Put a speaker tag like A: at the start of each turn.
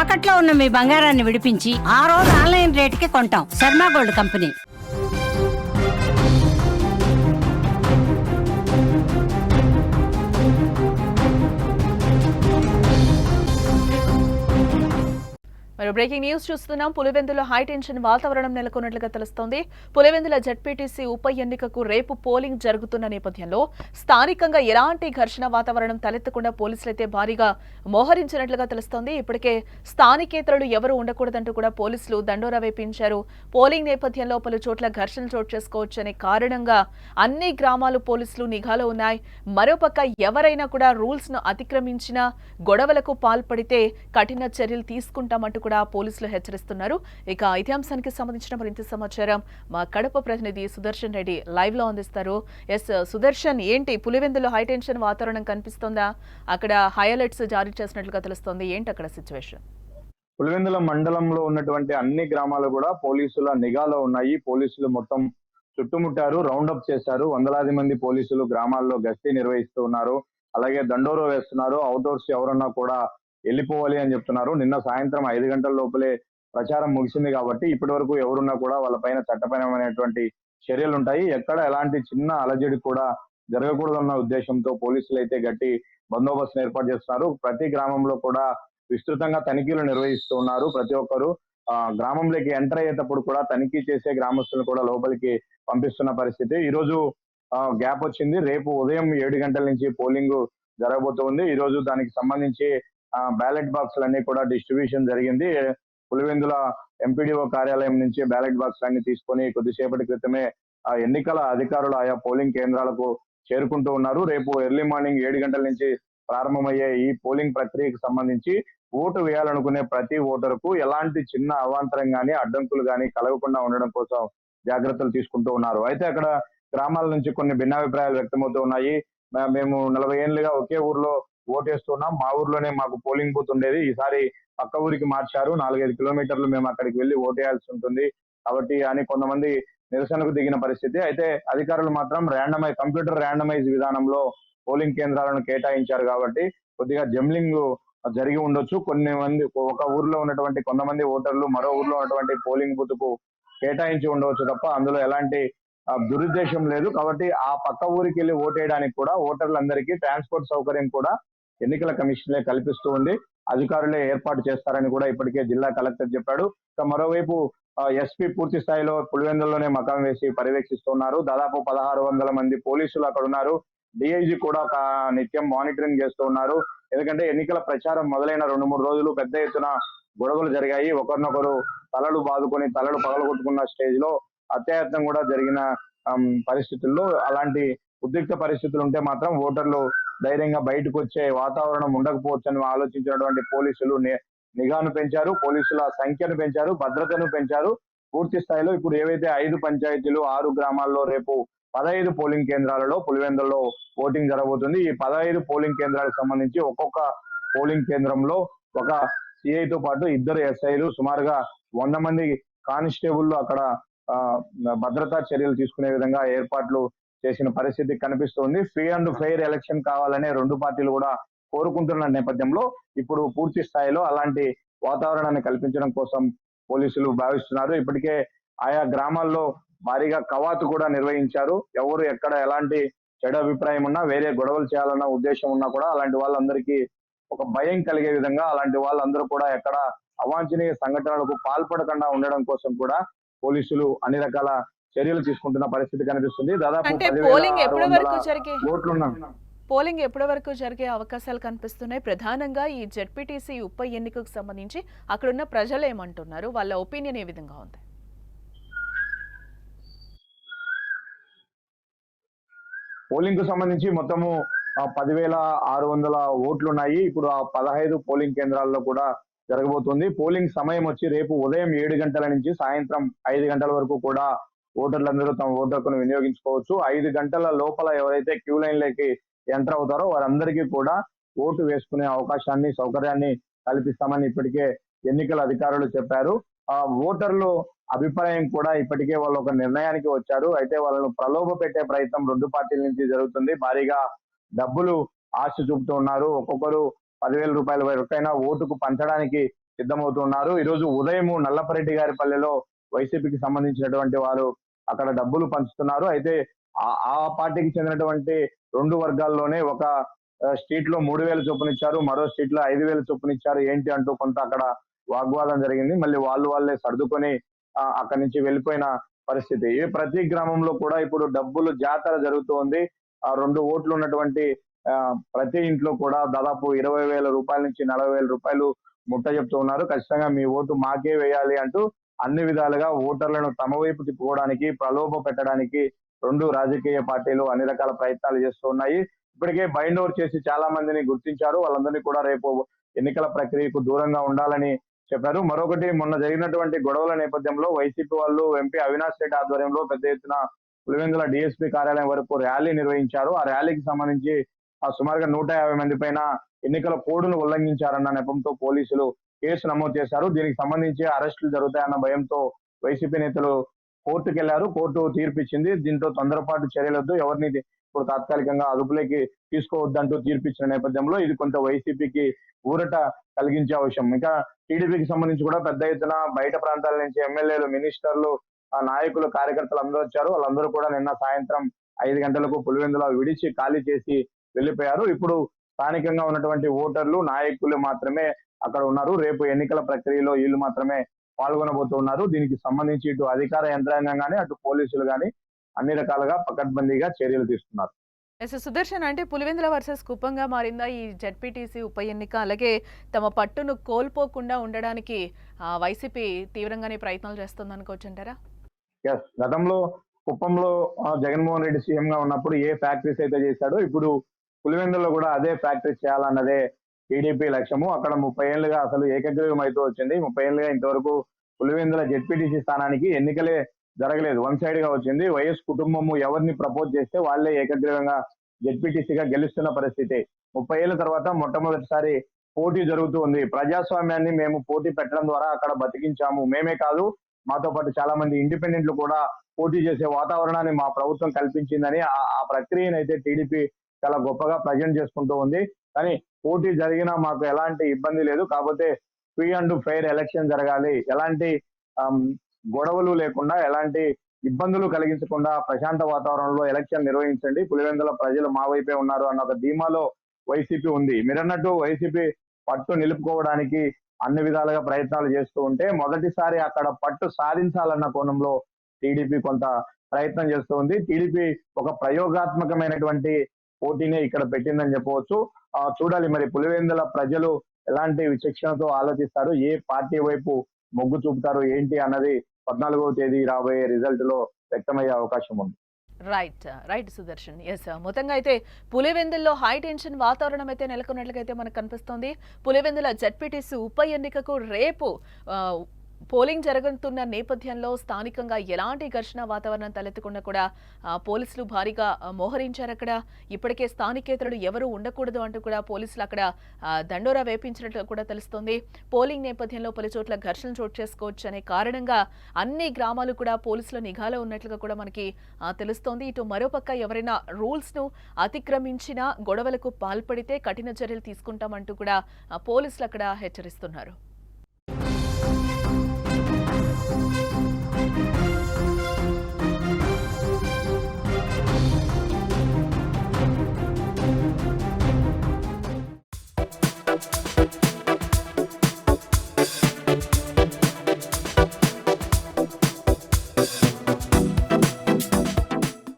A: తాకట్లో ఉన్న మీ బంగారాన్ని విడిపించి ఆ రోజు ఆన్లైన్ రేటుకి కొంటాం. Sharma gold company.
B: మరి బ్రేకింగ్ న్యూస్ చూస్తున్నాం. పులివెందులో హై టెన్షన్ వాతావరణం నెలకొన్నట్లుగా తెలుస్తోంది. పులివెందుల జెడ్పీటీసీ ఉప ఎన్నికకు రేపు పోలింగ్ జరుగుతున్న నేపథ్యంలో స్థానికంగా ఎలాంటి ఘర్షణ వాతావరణం తలెత్తకుండా పోలీసులైతే భారీగా మోహరించినట్లుగా తెలుస్తోంది. ఇప్పటికే స్థానికేతరులు ఎవరు ఉండకూడదంటూ కూడా పోలీసులు దండోరా వేపించారు. పోలింగ్ నేపథ్యంలో పలు చోట్ల ఘర్షణలు చోటు చేసుకోవచ్చనే కారణంగా అన్ని గ్రామాలు పోలీసులు నిఘాలో ఉన్నాయి. మరోపక్క ఎవరైనా కూడా రూల్స్ ను అతిక్రమించినా గొడవలకు పాల్పడితే కఠిన చర్యలు తీసుకుంటామంటూ కూడా పోలీసులు హెచ్చరిస్తున్నారు. ఇక ఇదే అంశానికి సంబంధించిన మరింత సమాచారం మా కడప ప్రతినిధి సుదర్శన్ రెడ్డి లైవ్ లో అందిస్తారు. సుదర్శన్, ఏంటి పులివెందులో హై టెన్షన్ వాతావరణం కనిపిస్తోందా? అక్కడ హై అలర్ట్స్ జారీ చేసినట్లుగా తెలుస్తోంది. ఏంటి అక్కడ సిచ్యువేషన్?
C: పులివెందుల మండలంలో ఉన్నటువంటి అన్ని గ్రామాలు కూడా పోలీసుల నిఘాలో ఉన్నాయి. పోలీసులు మొత్తం చుట్టుముట్టారు, రౌండప్ చేశారు. వందలాది మంది పోలీసులు గ్రామాల్లో గస్తీ నిర్వహిస్తూ ఉన్నారు. అలాగే దండోరా వేస్తున్నారు. అవుట్డోర్స్ ఎవరన్నా కూడా వెళ్ళిపోవాలి అని చెప్తున్నారు. నిన్న సాయంత్రం 5 గంటల లోపలే ప్రచారం ముగిసింది కాబట్టి ఇప్పటి వరకు ఎవరున్నా కూడా వాళ్ళపైన చట్టపరమైనటువంటి చర్యలు ఉంటాయి. ఎక్కడ ఎలాంటి చిన్న అలజడి కూడా జరగకూడదన్న ఉద్దేశంతో పోలీసులు అయితే గట్టి బందోబస్తును ఏర్పాటు చేస్తున్నారు. ప్రతి గ్రామంలో కూడా విస్తృతంగా తనిఖీలు నిర్వహిస్తూ ఉన్నారు. ప్రతి ఒక్కరు గ్రామంలోకి ఎంటర్ అయ్యేటప్పుడు కూడా తనిఖీ చేసే గ్రామస్తులను కూడా లోపలికి పంపిస్తున్న పరిస్థితి. ఈ రోజు గ్యాప్ వచ్చింది. రేపు ఉదయం 7 గంటల నుంచి పోలింగ్ జరగబోతోంది. ఈ రోజు దానికి సంబంధించి బ్యాలెట్ బాక్సులన్నీ కూడా డిస్ట్రిబ్యూషన్ జరిగింది. పులివెందుల ఎంపీడీఓ కార్యాలయం నుంచి బ్యాలెట్ బాక్స్ అన్ని తీసుకొని కొద్దిసేపటి క్రితమే ఎన్నికల అధికారులు ఆయా పోలింగ్ కేంద్రాలకు చేరుకుంటూ ఉన్నారు. రేపు ఎర్లీ మార్నింగ్ 7 గంటల నుంచి ప్రారంభమయ్యే ఈ పోలింగ్ ప్రక్రియకు సంబంధించి ఓటు వేయాలనుకునే ప్రతి ఓటరుకు ఎలాంటి చిన్న అవాంతరం గానీ అడ్డంకులు గానీ కలగకుండా ఉండడం కోసం జాగ్రత్తలు తీసుకుంటూ ఉన్నారు. అయితే అక్కడ గ్రామాల నుంచి కొన్ని భిన్నాభిప్రాయాలు వ్యక్తమవుతూ ఉన్నాయి. మేము 40 ఏళ్లుగా ఒకే ఊర్లో ఓటేస్తున్నాం, మా ఊర్లోనే మాకు పోలింగ్ బూత్ ఉండేది, ఈసారి పక్క ఊరికి మార్చారు, 4-5 కిలోమీటర్లు మేము అక్కడికి వెళ్ళి ఓటేయాల్సి ఉంటుంది కాబట్టి అని కొంతమంది నిరసనకు దిగిన పరిస్థితి. అయితే అధికారులు మాత్రం కంప్యూటర్ ర్యాండమైజ్ విధానంలో పోలింగ్ కేంద్రాలను కేటాయించారు కాబట్టి కొద్దిగా జంబ్లింగ్ జరిగి ఉండొచ్చు. ఒక ఊర్లో ఉన్నటువంటి కొంతమంది ఓటర్లు మరో ఊర్లో ఉన్నటువంటి పోలింగ్ బూత్ కు కేటాయించి ఉండవచ్చు తప్ప అందులో ఎలాంటి దురుద్దేశం లేదు. కాబట్టి ఆ పక్క ఊరికి వెళ్ళి ఓటేయడానికి కూడా ఓటర్లందరికీ ట్రాన్స్పోర్ట్ సౌకర్యం కూడా ఎన్నికల కమిషనే కల్పిస్తూ ఉంది. అధికారులే ఏర్పాటు చేస్తారని కూడా ఇప్పటికే జిల్లా కలెక్టర్ చెప్పాడు. మరోవైపు ఎస్పీ పూర్తి స్థాయిలో పులివెందుల్లోనే మకాం వేసి పర్యవేక్షిస్తున్నారు. దాదాపు 1600 మంది పోలీసులు అక్కడ ఉన్నారు. డిఐజీ కూడా నిత్యం మానిటరింగ్ చేస్తూ ఉన్నారు. ఎందుకంటే ఎన్నికల ప్రచారం మొదలైన 2-3 రోజులు పెద్ద ఎత్తున గొడవలు జరిగాయి. ఒకరినొకరు తలలు బాదుకొని తలలు పగలగొట్టుకున్న స్టేజ్ లో అత్యాయత్నం కూడా జరిగిన పరిస్థితుల్లో అలాంటి ఉద్రిక్త పరిస్థితులు ఉంటే మాత్రం ఓటర్లు ధైర్యంగా బయటకు వచ్చే వాతావరణం ఉండకపోవచ్చని ఆలోచించినటువంటి పోలీసులు నిఘాను పెంచారు, పోలీసుల సంఖ్యను పెంచారు, భద్రతను పెంచారు. పూర్తి స్థాయిలో ఇప్పుడు ఏవైతే 5 పంచాయతీలు 6 గ్రామాల్లో రేపు 15 పోలింగ్ కేంద్రాలలో పులివెందుల్లో ఓటింగ్ జరగబోతుంది. ఈ 15 పోలింగ్ కేంద్రాలకు సంబంధించి ఒక్కొక్క పోలింగ్ కేంద్రంలో ఒక సిఐతో పాటు 2 ఎస్ఐలు, సుమారుగా 100 మంది కానిస్టేబుల్ అక్కడ భద్రతా చర్యలు తీసుకునే విధంగా ఏర్పాట్లు చేసిన పరిస్థితి కనిపిస్తోంది. ఫ్రీ అండ్ ఫెయిర్ ఎలక్షన్ కావాలనే 2 పార్టీలు కూడా కోరుకుంటున్న నేపథ్యంలో ఇప్పుడు పూర్తి స్థాయిలో అలాంటి వాతావరణాన్ని కల్పించడం కోసం పోలీసులు భావిస్తున్నారు. ఇప్పటికే ఆయా గ్రామాల్లో భారీగా కవాతు కూడా నిర్వహించారు. ఎవరు ఎక్కడ ఎలాంటి చెడు అభిప్రాయం ఉన్నా, వేరే గొడవలు చేయాలన్న ఉద్దేశం ఉన్నా కూడా అలాంటి వాళ్ళందరికీ ఒక భయం కలిగే విధంగా అలాంటి వాళ్ళందరూ కూడా ఎక్కడ అవాంఛనీయ సంఘటనలకు పాల్పడకుండా ఉండడం కోసం కూడా పోలీసులు అన్ని రకాల చర్యలు తీసుకుంటున్న పరిస్థితి కనిపిస్తుంది. దాదాపు
B: పోలింగ్ ఎప్పటి వరకు జరిగే అవకాశాలు కనిపిస్తున్నాయి? ప్రధానంగా ఈ జెడ్పీటీసీ ఉప ఎన్నికకు సంబంధించి అక్కడున్న ప్రజలు ఏమంటున్నారు? వాళ్ళ ఒపీనియన్ ఏ విధంగా ఉంది?
C: పోలింగ్ కు సంబంధించి మొత్తము 10,600 ఓట్లు ఉన్నాయి. ఇప్పుడు ఆ 15 పోలింగ్ కేంద్రాల్లో కూడా జరగబోతుంది. పోలింగ్ సమయం వచ్చి రేపు ఉదయం 7 గంటల నుంచి సాయంత్రం 5 గంటల వరకు కూడా ఓటర్లందరూ తమ ఓటు హక్కును వినియోగించుకోవచ్చు. 5 గంటల లోపల ఎవరైతే క్యూ లైన్లోకి ఎంటర్ అవుతారో వారందరికీ కూడా ఓటు వేసుకునే అవకాశాన్ని, సౌకర్యాన్ని కల్పిస్తామని ఇప్పటికే ఎన్నికల అధికారులు చెప్పారు. ఓటర్లు అభిప్రాయం కూడా ఇప్పటికే వాళ్ళు ఒక నిర్ణయానికి వచ్చారు. అయితే వాళ్ళను ప్రలోభ పెట్టే ప్రయత్నం 2 పార్టీల నుంచి జరుగుతుంది. భారీగా డబ్బులు ఆశ చూపుతూ ఉన్నారు. ఒక్కొక్కరు 10,000 రూపాయల వరకైనా ఓటుకు పంచడానికి సిద్ధమవుతున్నారు. ఈ రోజు ఉదయం నల్లపరెడ్డి గారి పల్లెలో వైసీపీకి సంబంధించినటువంటి వారు అక్కడ డబ్బులు పంచుతున్నారు. అయితే ఆ పార్టీకి చెందినటువంటి 2 వర్గాల్లోనే ఒక స్ట్రీట్ లో 3,000 చొప్పున ఇచ్చారు, మరో స్ట్రీట్ లో 5,000 చొప్పున ఇచ్చారు ఏంటి అంటూ కొంత అక్కడ వాగ్వాదం జరిగింది. మళ్ళీ వాళ్ళే సర్దుకొని అక్కడి నుంచి వెళ్ళిపోయిన పరిస్థితి. ప్రతి గ్రామంలో కూడా ఇప్పుడు డబ్బులు జాతర జరుగుతోంది. 2 ఓట్లు ఉన్నటువంటి ప్రతి ఇంట్లో కూడా దాదాపు 20,000 రూపాయల నుంచి 40,000 రూపాయలు ముట్ట చెప్తూ ఉన్నారు. ఖచ్చితంగా మీ ఓటు మాకే వేయాలి అంటూ అన్ని విధాలుగా ఓటర్లను తమ వైపు తిప్పుకోవడానికి, ప్రలోభ పెట్టడానికి 2 రాజకీయ పార్టీలు అన్ని రకాల ప్రయత్నాలు చేస్తూ ఉన్నాయి. ఇప్పటికే బైండ్ ఓవర్ చేసి చాలా మందిని గుర్తించారు. వాళ్ళందరినీ కూడా రేపు ఎన్నికల ప్రక్రియకు దూరంగా ఉండాలని చెప్పారు. మరొకటి, మొన్న జరిగినటువంటి గొడవల నేపథ్యంలో వైసీపీ వాళ్ళు ఎంపీ అవినాష్ రెడ్డి ఆధ్వర్యంలో పెద్ద ఎత్తున పులివెందుల డిఎస్పీ కార్యాలయం వరకు ర్యాలీ నిర్వహించారు. ఆ ర్యాలీకి సంబంధించి సుమారుగా 150 మంది పైన ఎన్నికల కోడ్ను ఉల్లంఘించారన్న నెపంతో పోలీసులు కేసు నమోదు చేశారు. దీనికి సంబంధించి అరెస్టులు జరుగుతాయన్న భయంతో వైసీపీ నేతలు కోర్టుకు వెళ్లారు. కోర్టు తీర్పిచ్చింది. దీంతో తొందరపాటు చర్యలొద్దు, ఎవరిని ఇప్పుడు తాత్కాలికంగా అదుపులోకి తీసుకోవద్దంటూ తీర్పిచ్చిన నేపథ్యంలో ఇది కొంత వైసీపీకి ఊరట కలిగించే అవసరం. ఇంకా టీడీపీకి సంబంధించి కూడా పెద్ద ఎత్తున బయట ప్రాంతాల నుంచి ఎమ్మెల్యేలు, మినిస్టర్లు, నాయకులు, కార్యకర్తలు అందరూ వచ్చారు. వాళ్ళందరూ కూడా నిన్న సాయంత్రం 5 గంటలకు పులివెందుల విడిచి ఖాళీ చేసి వెళ్లిపోయారు. ఇప్పుడు స్థానికంగా ఉన్నటువంటి ఓటర్లు, నాయకులు మాత్రమే అక్కడ ఉన్నారు. రేపు ఎన్నికల ప్రక్రియలో వీళ్ళు మాత్రమే పాల్గొనబోతున్నారు. దీనికి సంబంధించి ఇటు అధికార యంత్రాంగం గానీ, అటు పోలీసులు గానీ అన్ని రకాలుగా పకడ్బందీగా చర్యలు తీసుకున్నారు.
B: సుదర్శన్, అంటే పులివెందుల వర్సెస్ కుప్పంగా మారిందా ఈ జెడ్పీటీసీ ఉప ఎన్నిక? అలాగే తమ పట్టును కోల్పోకుండా ఉండడానికి వైసీపీ తీవ్రంగానే ప్రయత్నాలు చేస్తుంది అనుకోవచ్చు అంటారా?
C: గతంలో కుప్పంలో జగన్మోహన్ రెడ్డి సీఎం గా ఉన్నప్పుడు ఏ ఫ్యాక్టరీస్ అయితే చేశాడో ఇప్పుడు పులివెందులో కూడా అదే ఫ్యాక్టరీ చేయాలన్నదే టీడీపీ లక్ష్యము. అక్కడ 30 ఏళ్లుగా అసలు ఏకగ్రీవం అయితే వచ్చింది. 30 ఏళ్లుగా ఇంతవరకు పులివెందుల జెడ్పీటీసీ స్థానానికి ఎన్నికలే జరగలేదు. 1 సైడ్ గా వచ్చింది. వైఎస్ కుటుంబము ఎవరిని ప్రపోజ్ చేస్తే వాళ్ళే ఏకగ్రీవంగా జెడ్పీటీసీగా గెలుస్తున్న పరిస్థితి. 30 ఏళ్ల తర్వాత మొట్టమొదటిసారి పోటీ జరుగుతూ ఉంది. ప్రజాస్వామ్యాన్ని మేము పోటీ పెట్టడం ద్వారా అక్కడ బతికించాము. మేమే కాదు, మాతో పాటు చాలా మంది ఇండిపెండెంట్లు కూడా పోటీ చేసే వాతావరణాన్ని మా ప్రభుత్వం కల్పించిందని ఆ ప్రక్రియను అయితే టీడీపీ చాలా గొప్పగా ప్రజెంట్ చేసుకుంటూ ఉంది. కానీ పోటీ జరిగినా మాకు ఎలాంటి ఇబ్బంది లేదు. కాకపోతే ఫ్రీ అండ్ ఫెయిర్ ఎలక్షన్ జరగాలి, ఎలాంటి గొడవలు లేకుండా, ఎలాంటి ఇబ్బందులు కలిగించకుండా ప్రశాంత వాతావరణంలో ఎలక్షన్ నిర్వహించండి, పులివెందుల ప్రజలు మా వైపే ఉన్నారు అన్న ఒక ధీమాలో వైసీపీ ఉంది. మీరన్నట్టు వైసీపీ పట్టు నిలుపుకోవడానికి అన్ని విధాలుగా ప్రయత్నాలు చేస్తూ ఉంటే, మొదటిసారి అక్కడ పట్టు సాధించాలన్న కోణంలో టీడీపీ కొంత ప్రయత్నం చేస్తూ ఉంది. టీడీపీ ఒక ప్రయోగాత్మకమైనటువంటి పోటీనే ఇక్కడ పెట్టిందని చెప్పవచ్చు. చూడాలి మరి పులివెందుల ప్రజలు ఎలాంటి విచక్షణతో ఆలోచిస్తారు, ఏ పార్టీ వైపు మొగ్గు చూపుతారు ఏంటి అన్నది 14వ తేదీ రాబోయే రిజల్ట్ లో వ్యక్తమయ్యే అవకాశం ఉంది.
B: రైట్ సుదర్శన్. మొత్తంగా అయితే పులివెందుల్లో హై టెన్షన్ వాతావరణం అయితే నెలకొన్నట్లుగా మనకు కనిపిస్తోంది. పులివెందుల జెడ్పీటీసీ ఉప ఎన్నికకు రేపు పోలింగ్ జరుగుతున్న నేపథ్యంలో స్థానికంగా ఎలాంటి ఘర్షణ వాతావరణం తలెత్తకుండా కూడా పోలీసులు భారీగా మోహరించారు. అక్కడ ఇప్పటికే స్థానికేతరులు ఎవరు ఉండకూడదు అంటూ కూడా పోలీసులు అక్కడ దండోరా వేపించినట్లు కూడా తెలుస్తోంది. పోలింగ్ నేపథ్యంలో పలు చోట్ల ఘర్షణలు చోటు చేసుకోవచ్చు అనే కారణంగా అన్ని గ్రామాలు కూడా పోలీసుల నిఘాలో ఉన్నట్లుగా కూడా మనకి తెలుస్తోంది. ఇటు మరోపక్క ఎవరైనా రూల్స్ ను అతిక్రమించినా, గొడవలకు పాల్పడితే కఠిన చర్యలు తీసుకుంటామంటూ కూడా పోలీసులు అక్కడ హెచ్చరిస్తున్నారు.